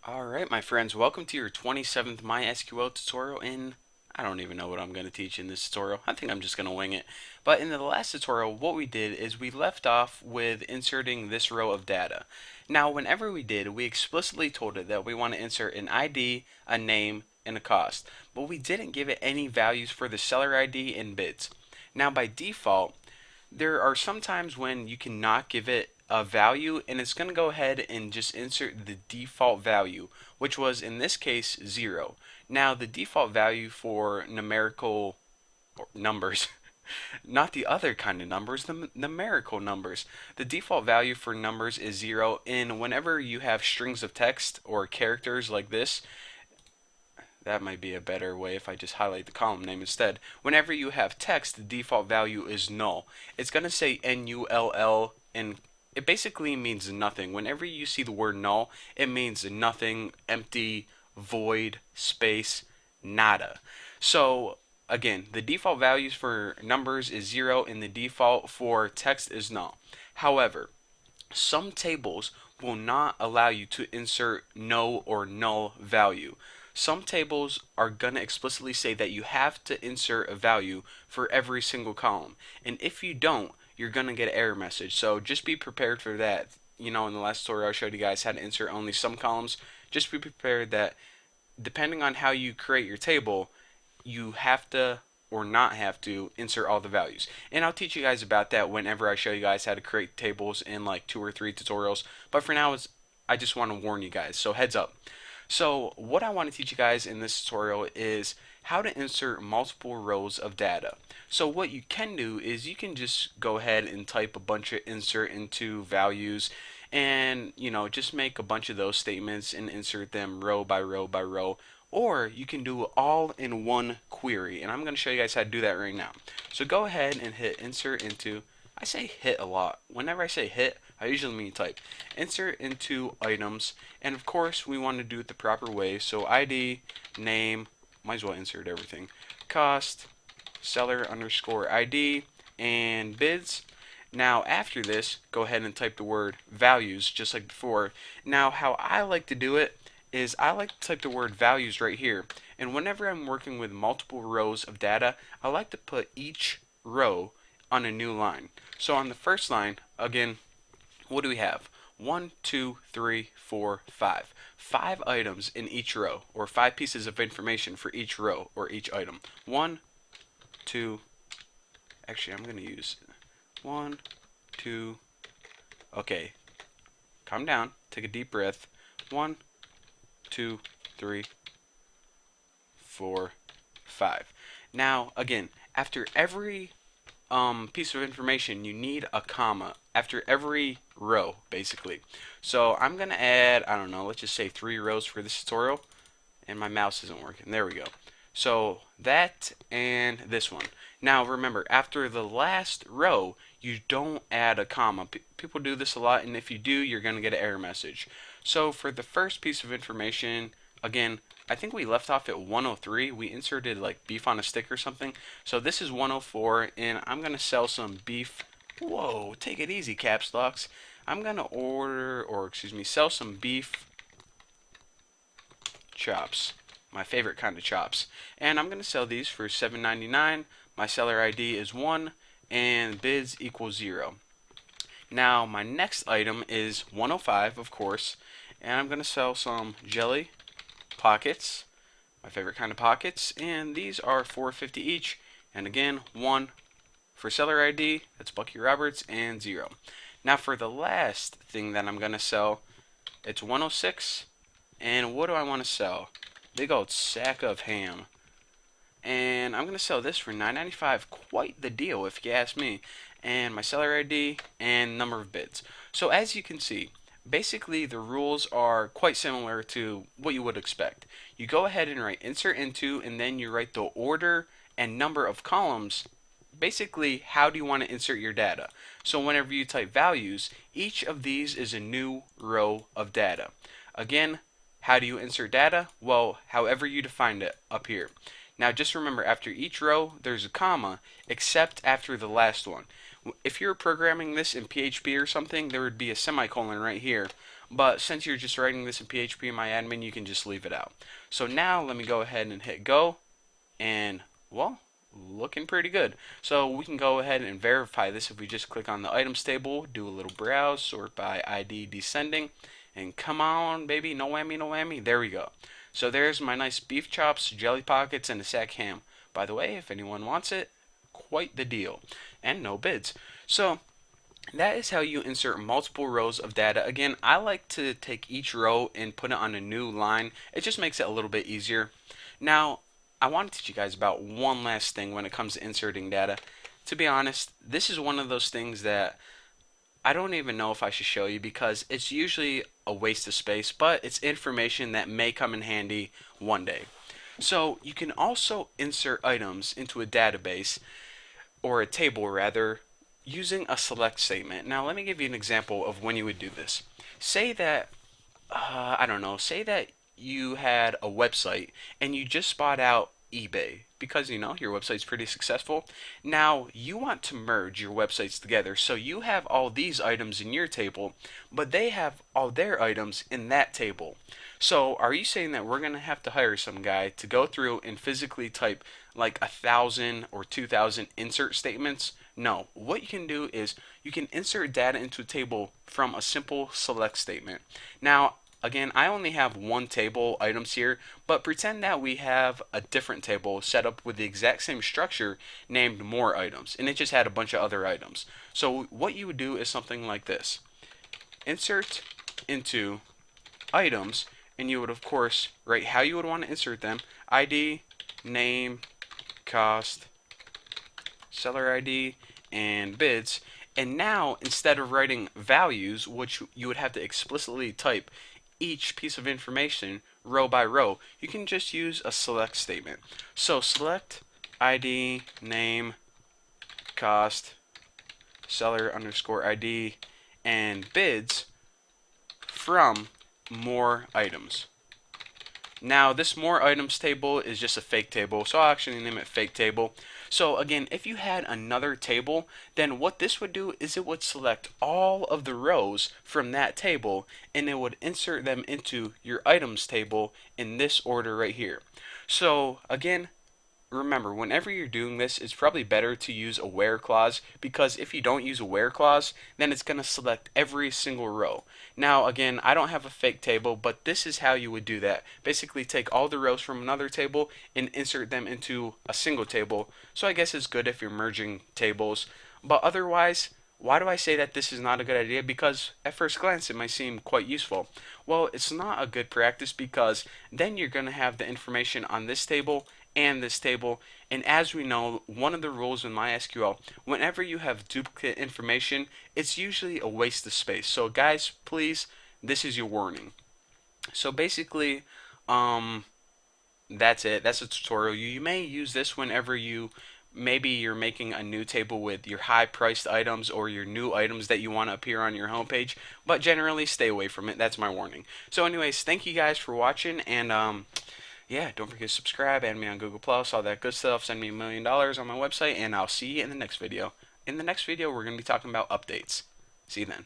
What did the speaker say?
Alright, my friends, welcome to your 27th MySQL tutorial I don't even know what I'm going to teach in this tutorial. I think I'm just going to wing it. But in the last tutorial, what we did is we left off with inserting this row of data. Now, whenever we did, we explicitly told it that we want to insert an ID, a name, and a cost. But we didn't give it any values for the seller ID and bids. Now, by default, there are some times when you cannot give it a value and it's going to go ahead and just insert the default value, which was in this case 0. Now the default value for numerical numbers not the other kind of numbers, the numerical numbers. The default value for numbers is 0, and whenever you have strings of text or characters like this, that might be a better way if I just highlight the column name instead. Whenever you have text, the default value is null. It's going to say null, and it basically means nothing. Whenever you see the word null, it means nothing, empty, void, space, nada. So again, the default values for numbers is 0 and the default for text is null. However, some tables will not allow you to insert no or null value. Some tables are going to explicitly say that you have to insert a value for every single column. And if you don't, you're going to get an error message. So just be prepared for that. You know, in the last tutorial I showed you guys how to insert only some columns. Just be prepared that depending on how you create your table, you have to or not have to insert all the values. And I'll teach you guys about that whenever I show you guys how to create tables in like 2 or 3 tutorials. But for now, I just want to warn you guys, so heads up. So what I want to teach you guys in this tutorial is how to insert multiple rows of data. So what you can do is you can just go ahead and type a bunch of insert into values and just make a bunch of those statements and insert them row by row by row, or you can do it all in one query, and I'm going to show you guys how to do that right now. So go ahead and hit insert into, I say hit a lot. Whenever I say hit, I usually mean type. Insert into items, and of course we want to do it the proper way. So ID, name, might as well insert everything. Cost, seller underscore ID, and bids. Now after this, go ahead and type the word values just like before. Now how I like to do it is I like to type the word values right here. And whenever I'm working with multiple rows of data, I like to put each row on a new line. So on the first line, again, what do we have? 1, 2, 3, 4, 5. 5 items in each row, or 5 pieces of information for each row or each item. 1, 2, actually I'm going to use 1, 2, okay, calm down, take a deep breath. 1, 2, 3, 4, 5. Now, again, after every piece of information, you need a comma after every row, basically. So I'm going to add, I don't know, let's just say 3 rows for this tutorial, and my mouse isn't working. There we go. So that and this one. Now remember, after the last row, you don't add a comma. People do this a lot, and if you do, you're going to get an error message. So for the first piece of information, again, I think we left off at 103. We inserted like beef on a stick or something. So this is 104, and I'm going to sell some beef. Whoa, take it easy, caps locks. I'm going to order, or excuse me, sell some beef chops. My favorite kind of chops. And I'm going to sell these for $7.99. My seller ID is 1, and bids equals 0. Now, my next item is 105, of course, and I'm going to sell some jelly pockets, my favorite kind of pockets, and these are $4.50 each. And again, 1 for seller ID, that's Bucky Roberts, and 0. Now for the last thing that I'm going to sell, it's 106, and what do I want to sell? Big old sack of ham. And I'm going to sell this for $9.95, quite the deal if you ask me, and my seller ID and number of bids. So as you can see, basically the rules are quite similar to what you would expect. You go ahead and write insert into, and then you write the order and number of columns. Basically, how do you want to insert your data? So whenever you type values, each of these is a new row of data. Again, how do you insert data? Well, however you defined it up here. Now just remember, after each row there's a comma, except after the last one. If you're programming this in PHP or something, there would be a semicolon right here. but since you're just writing this in PHP my admin, you can just leave it out. So now let me go ahead and hit go, and well, looking pretty good. So we can go ahead and verify this if we just click on the items table, do a little browse, sort by ID descending, and come on baby, no whammy, no whammy. There we go. So there's my nice beef chops, jelly pockets, and a sack ham. By the way, if anyone wants it, quite the deal. And no bids. So that is how you insert multiple rows of data. Again, I like to take each row and put it on a new line. It just makes it a little bit easier. Now, I want to teach you guys about one last thing when it comes to inserting data. To be honest, this is one of those things that I don't even know if I should show you because it's usually a waste of space, but it's information that may come in handy one day. So you can also insert items into a database, or a table rather, using a select statement. Now let me give you an example of when you would do this. Say that, I don't know, say that you had a website and you just bought out eBay because you know your website's pretty successful. Now you want to merge your websites together, so you have all these items in your table, but they have all their items in that table. So are you saying that we're going to have to hire some guy to go through and physically type like 1,000 or 2,000 insert statements? No. What you can do is you can insert data into a table from a simple select statement. Now, again, I only have one table items here, but pretend that we have a different table set up with the exact same structure named more items, and it just had a bunch of other items. So what you would do is something like this. Insert into items, and you would of course write how you would want to insert them: ID, name, cost, seller ID, and bids. And now instead of writing values, which you would have to explicitly type each piece of information row by row, you can just use a select statement. So select ID, name, cost, seller underscore ID, and bids from more items. Now this more items table is just a fake table, so I'll actually name it fake table. So again, if you had another table, then what this would do is it would select all of the rows from that table and it would insert them into your items table in this order right here. So again, remember, whenever you're doing this, it's probably better to use a where clause, because if you don't use a where clause, then it's going to select every single row. Now, again, I don't have a fake table, but this is how you would do that. Basically, take all the rows from another table and insert them into a single table. So I guess it's good if you're merging tables, but otherwise, why do I say that this is not a good idea? Because at first glance it might seem quite useful. Well, it's not a good practice because then you're going to have the information on this table and this table, and as we know, one of the rules in MySQL, whenever you have duplicate information, it's usually a waste of space. So guys, please, this is your warning. So basically, that's it. That's a tutorial. You may use this whenever maybe you're making a new table with your high priced items or your new items that you want to appear on your homepage, but generally stay away from it. That's my warning. So anyways, thank you guys for watching, and yeah, don't forget to subscribe, add me on Google Plus, all that good stuff. Send me $1,000,000 on my website, and I'll see you in the next video. In the next video, we're going to be talking about updates. See you then.